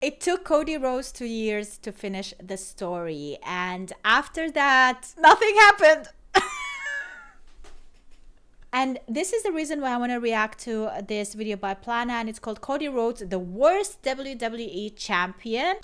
It took Cody Rhodes 2 years to finish the story. And after that, nothing happened. And this is the reason why I want to react to this video by Plana, and it's called Cody Rhodes, the worst WWE champion.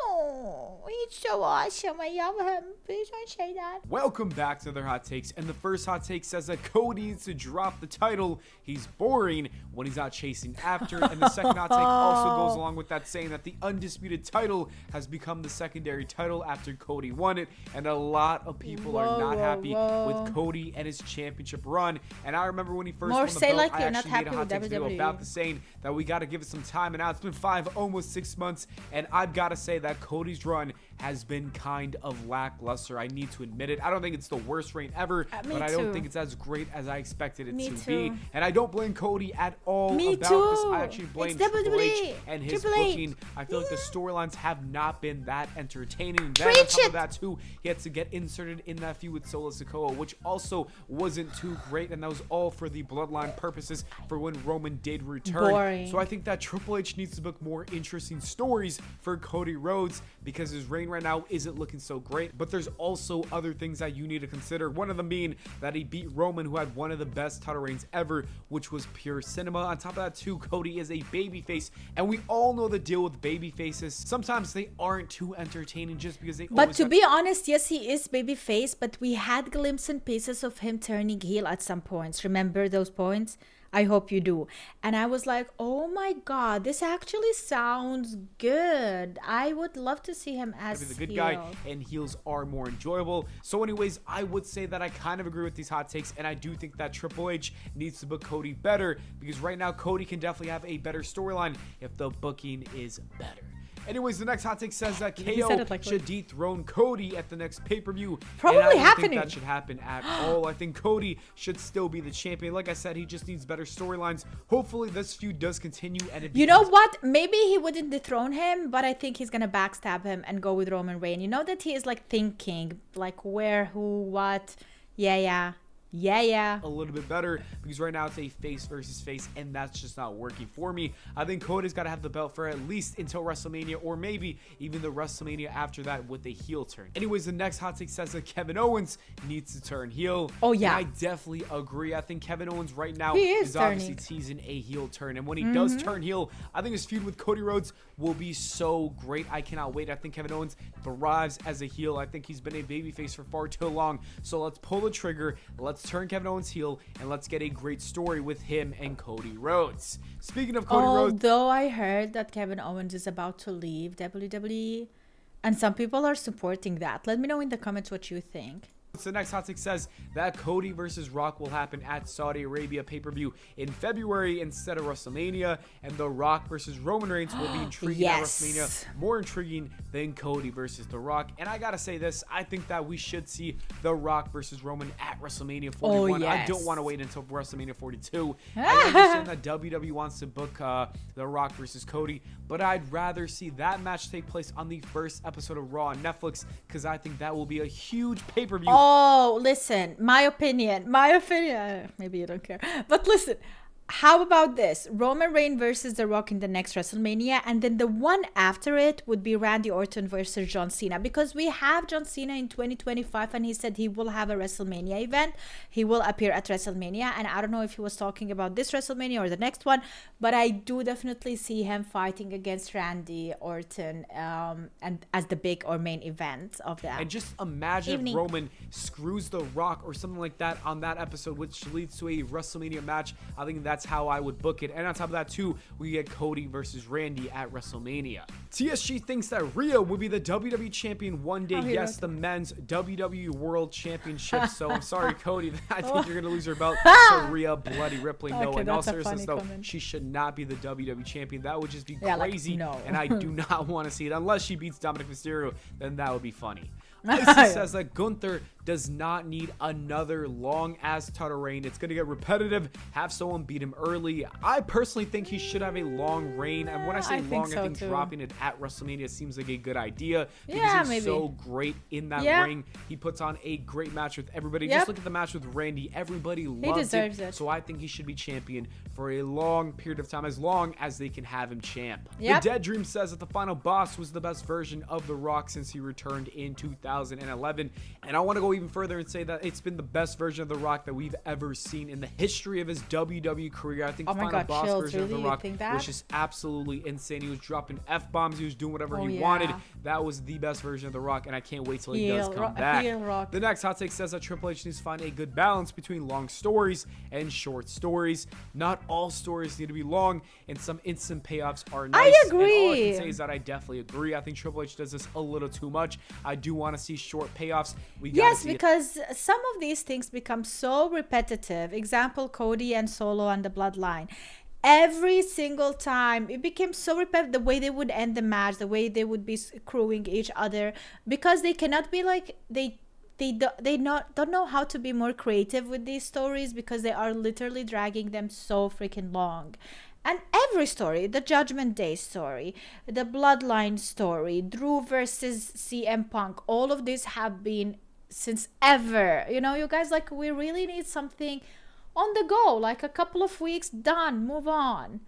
No, he's so awesome. I love him. Please don't say that. Welcome back to their hot takes, and the first hot take says that Cody needs to drop the title. He's boring when he's not chasing after. And the second hot take also goes along with that, saying that the undisputed title has become the secondary title after Cody won it, and a lot of people are not happy with Cody and his championship run. And I remember when he first won the belt, like I you're not actually made a happy hot with take video WWE. about the saying that we got to give it some time, and now it's been 5, almost 6 months, and I've got to say that Cody's run has been kind of lackluster. I need to admit it. I don't think it's the worst reign ever, but I don't think it's as great as I expected it to be. And I don't blame Cody at all about this. I actually blame Triple H and his booking. I feel like the storylines have not been that entertaining. Then on top of that too, he had to get inserted in that feud with Solo Sikoa, which also wasn't too great, and that was all for the bloodline purposes for when Roman did return. So I think that Triple H needs to book more interesting stories for Cody Rhodes, because his reign right now isn't looking so great. But there's also other things that you need to consider, one of them being that he beat Roman, who had one of the best title reigns ever, which was pure cinema. On top of that too, Cody is a babyface, and we all know the deal with babyfaces. Sometimes they aren't too entertaining just because they But to be honest, yes, he is babyface, but we had glimpses and pieces of him turning heel at some points. Remember those points? I hope you do. And I was like, oh my god, this actually sounds good. I would love to see him as the good heel. guy, and heels are more enjoyable. So anyways, I would say that I kind of agree with these hot takes, and I do think that Triple H needs to book Cody better, because right now Cody can definitely have a better storyline if the booking is better. Anyways, the next hot take says that KO should dethrone Cody at the next pay-per-view. Probably and I don't happening. think that should happen at all. I think Cody should still be the champion. Like I said, he just needs better storylines. Hopefully, this feud does continue. And you know what? Maybe he wouldn't dethrone him, but I think he's gonna backstab him and go with Roman Reigns. You know that he is like thinking, like where, who, what. Yeah. A little bit better, because right now it's a face versus face, and that's just not working for me. I think Cody's got to have the belt for at least until WrestleMania, or maybe even the WrestleMania after that with a heel turn. Anyways, the next hot take says that Kevin Owens needs to turn heel. Oh yeah, and I definitely agree. I think Kevin Owens right now is obviously teasing a heel turn, and when he does turn heel, I think his feud with Cody Rhodes will be so great. I cannot wait. I think Kevin Owens thrives as a heel. I think he's been a babyface for far too long. So let's pull the trigger. Let's turn Kevin Owens heel, and let's get a great story with him and Cody Rhodes. Speaking of Cody Rhodes, although I heard that Kevin Owens is about to leave WWE, and some people are supporting that. Let me know in the comments what you think. the next hot take says that Cody versus Rock will happen at Saudi Arabia pay-per-view in February instead of WrestleMania, and The Rock versus Roman Reigns will be intriguing at WrestleMania, more intriguing than Cody versus The Rock. And I gotta say this, I think that we should see The Rock versus Roman at WrestleMania 41. I don't want to wait until WrestleMania 42. I understand that WWE wants to book The Rock versus Cody, but I'd rather see that match take place on the first episode of Raw on Netflix, because I think that will be a huge pay-per-view. Oh, listen, my opinion. Maybe you don't care, but listen. How about this? Roman Reigns versus The Rock in the next WrestleMania, and then the one after it would be Randy Orton versus John Cena, because we have John Cena in 2025 and he said he will have a WrestleMania event. He will appear at WrestleMania, and I don't know if he was talking about this WrestleMania or the next one, but I do definitely see him fighting against Randy Orton and as the big or main event of that. And just imagine if Roman screws The Rock or something like that on that episode, which leads to a WrestleMania match. I think that's how I would book it. And on top of that too, we get Cody versus Randy at WrestleMania. TSG thinks that Rhea will be the WWE champion one day. Yes, the men's WWE World Championship. So I'm sorry, Cody, I think you're gonna lose your belt to Rhea Bloody Ripley. No, in all seriousness though, she should not be the WWE champion. That would just be crazy, and I do not want to see it unless she beats Dominic Mysterio. Then that would be funny. Isis says that Gunther does not need another long-ass title reign. It's going to get repetitive. Have someone beat him early. I personally think he should have a long reign. And when I say long, I think dropping it at WrestleMania seems like a good idea. Because he's so great in that ring. He puts on a great match with everybody. Just look at the match with Randy. Everybody loves it. So I think he should be champion for a long period of time, as long as they can have him champ. The Dead Dream says that the final boss was the best version of The Rock since he returned in 2011. And I want to go even further and say that it's been the best version of The Rock that we've ever seen in the history of his WWE career. I think the final boss version of The Rock was just absolutely insane. He was dropping F-bombs. He was doing whatever he wanted. That was the best version of The Rock, and I can't wait till he does come back. The next hot take says that Triple H needs to find a good balance between long stories and short stories. Not all stories need to be long, and some instant payoffs are nice. I agree. And all I can say is that I definitely agree. I think Triple H does this a little too much. I do want to see short payoffs. Because some of these things become so repetitive. Example, Cody and Solo on the Bloodline. Every single time it became so repetitive, the way they would end the match, the way they would be screwing each other, because they cannot be like they don't know how to be more creative with these stories, because they are literally dragging them so freaking long. And every story, the Judgment Day story, the Bloodline story, Drew versus CM Punk, all of these have been since ever. You know, you guys, like, we really need something on the go, like a couple of weeks, done, move on.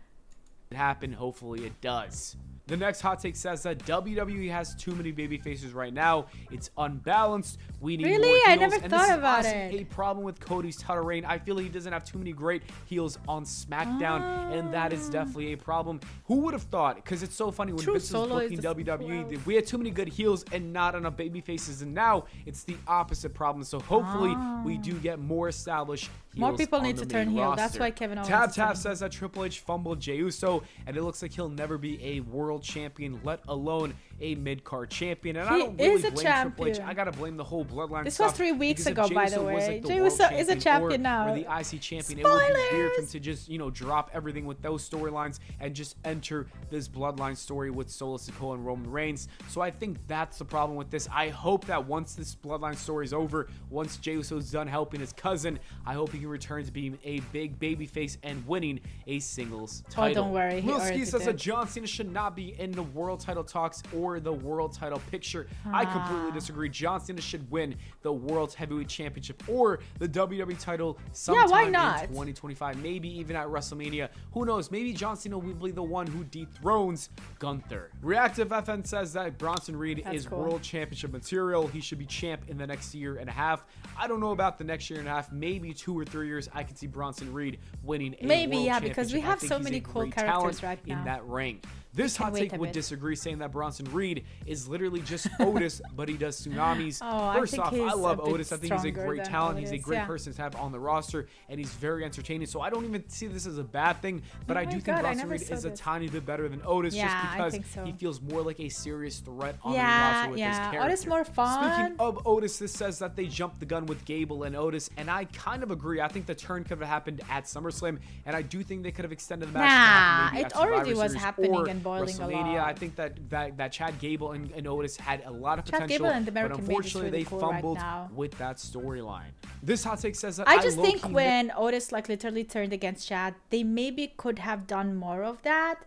It happened, hopefully it does. The next hot take says that WWE has too many baby faces right now. It's unbalanced. We need more heels. I never thought about it. A problem with Cody's title reign. I feel he doesn't have too many great heels on SmackDown, and that is definitely a problem. Who would have thought? Because it's so funny when Vince was booking WWE, we had too many good heels and not enough baby faces, and now it's the opposite problem. So hopefully we do get more established heels. More people need to turn heel. That's why Kevin Owens. Tab says that Triple H fumbled Jey Uso, and it looks like he'll never be a world champion, let alone a mid-card champion. And I don't really blame Triple H. I gotta blame the whole bloodline This stuff. was 3 weeks ago, by the way. Jey Uso is a champion now. Or the IC champion. It would be weird for him to just, drop everything with those storylines and just enter this bloodline story with Solo Sikoa and Roman Reigns. So I think that's the problem with this. I hope that once this bloodline story is over, once Jey Uso's done helping his cousin, I hope he can return to being a big babyface and winning a singles title. Oh, don't worry. Milski says that John Cena should not be in the world title talks or the world title picture. I completely disagree. John Cena should win the World Heavyweight Championship or the WWE title sometime in 2025. Maybe even at WrestleMania. Who knows? Maybe John Cena will be the one who dethrones Gunther. Reactive FN says that Bronson Reed is World Championship material. He should be champ in the next year and a half. I don't know about the next year and a half. Maybe 2 or 3 years I can see Bronson Reed winning a world championship. Because we have so many cool characters right now in that ring. This hot take would disagree, saying that Bronson Reed is literally just Otis, but he does tsunamis. First off, I love Otis. I think he's a great talent. He's a great person to have on the roster, and he's very entertaining. So I don't even see this as a bad thing, but I do think Bronson Reed is a tiny bit better than Otis, just because he feels more like a serious threat on the roster with his character. Otis more fun. Speaking of Otis, this says that they jumped the gun with Gable and Otis, and I kind of agree. I think the turn could have happened at SummerSlam, and I do think they could have extended the match. It already was happening and boiling along. I think that Chad Gable and Otis had a lot of potential, Chad Gable and the American but unfortunately really they fumbled with that storyline. This hot take says that I just think when Otis literally turned against Chad, they maybe could have done more of that.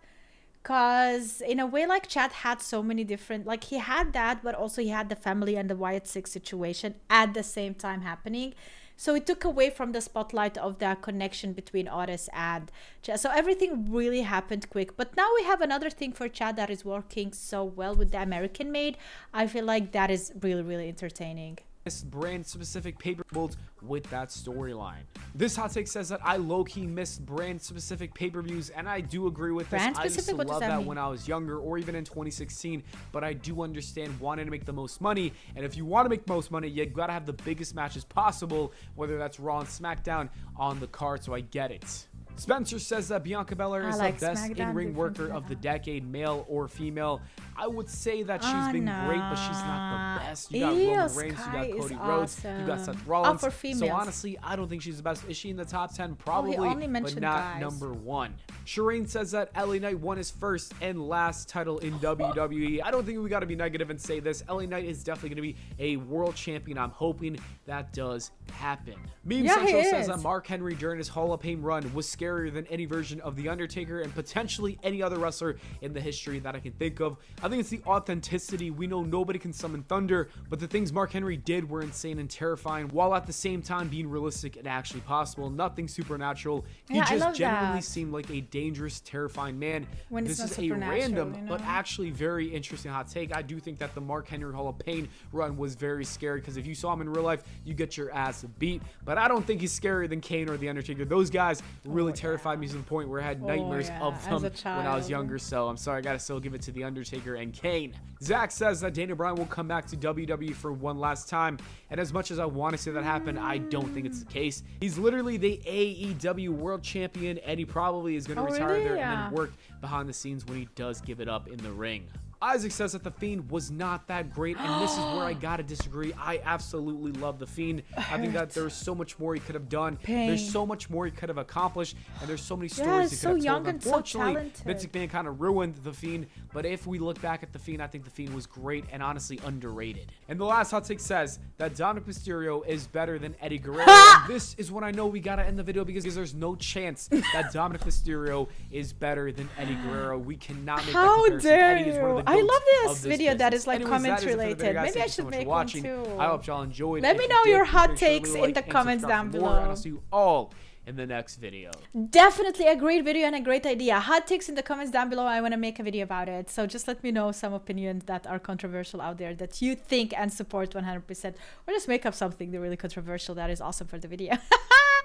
Because in a way, Chad had so many different, he had that, but also he had the family and the Wyatt Six situation at the same time happening. So it took away from the spotlight of that connection between Otis and Chad. So everything really happened quick. But now we have another thing for Chad that is working so well with the American Made. I feel like that is really, really entertaining. Brand specific pay-per-view with that storyline. This hot take says that I low-key missed brand specific pay-per-views, and I do agree with this. I used to love that when I was younger, or even in 2016, but I do understand wanting to make the most money, and if you want to make the most money, you gotta have the biggest matches possible, whether that's Raw and SmackDown on the card. So I get it. Spencer says that Bianca Belair is the best SmackDown in-ring worker of the decade, male or female. I would say that she's been great, but she's not the best. You got Roman Reigns, you got Cody Rhodes, you got Seth Rollins. For females. So honestly, I don't think she's the best. Is she in the top 10? Probably, but not guys. number 1. Shireen says that LA Knight won his first and last title in WWE. I don't think we got to be negative and say this. LA Knight is definitely going to be a world champion. I'm hoping that does happen. Meme Central says that Mark Henry during his Hall of Fame run was scarier than any version of The Undertaker and potentially any other wrestler in the history that I can think of. I think it's the authenticity. We know nobody can summon thunder, but the things Mark Henry did were insane and terrifying, while at the same time being realistic and actually possible. Nothing supernatural. He just genuinely seemed like a dangerous, terrifying man. This is a random, but actually very interesting hot take. I do think that the Mark Henry Hall of Fame run was very scary, because if you saw him in real life, you get your ass beat. But I don't think he's scarier than Kane or The Undertaker. Those guys really terrified me to the point where I had nightmares of them when I was younger. So I'm sorry, I gotta still give it to The Undertaker and Kane. Zach says that Daniel Bryan will come back to WWE for one last time, and as much as I want to see that happen, I don't think it's the case. He's literally the AEW World Champion, and he probably is going to retire there and then work behind the scenes when he does give it up in the ring. Isaac says that The Fiend was not that great, and this is where I gotta disagree. I absolutely love The Fiend. I think that there's so much more he could have done. There's so much more he could have accomplished, and there's so many stories he could have told. Unfortunately, Vince McMahon kind of ruined The Fiend, but if we look back at The Fiend, I think The Fiend was great and honestly underrated. And the last hot take says that Dominic Mysterio is better than Eddie Guerrero. And this is when I know we gotta end the video, because there's no chance that Dominic Mysterio is better than Eddie Guerrero. We cannot make that comparison. Eddie is one of the I love this video that is like comment related. Maybe I should make one too. I hope y'all enjoyed. Let me know your hot takes in the comments down below. And I'll see you all in the next video. Definitely a great video and a great idea. Hot takes in the comments down below. I want to make a video about it. So just let me know some opinions that are controversial out there that you think and support 100%. Or just make up something really controversial that is awesome for the video.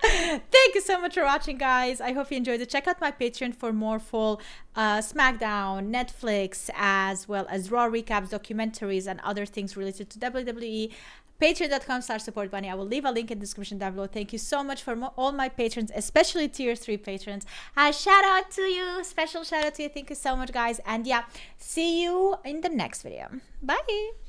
Thank you so much for watching, guys. I hope you enjoyed it. Check out my Patreon for more full SmackDown, Netflix, as well as Raw recaps, documentaries, and other things related to WWE. Patreon.com/supportbunny. I will leave a link in the description down below. Thank you so much for all my patrons, especially tier 3 patrons. Shout out to you. Special shout out to you. Thank you so much, guys. And yeah, see you in the next video. Bye.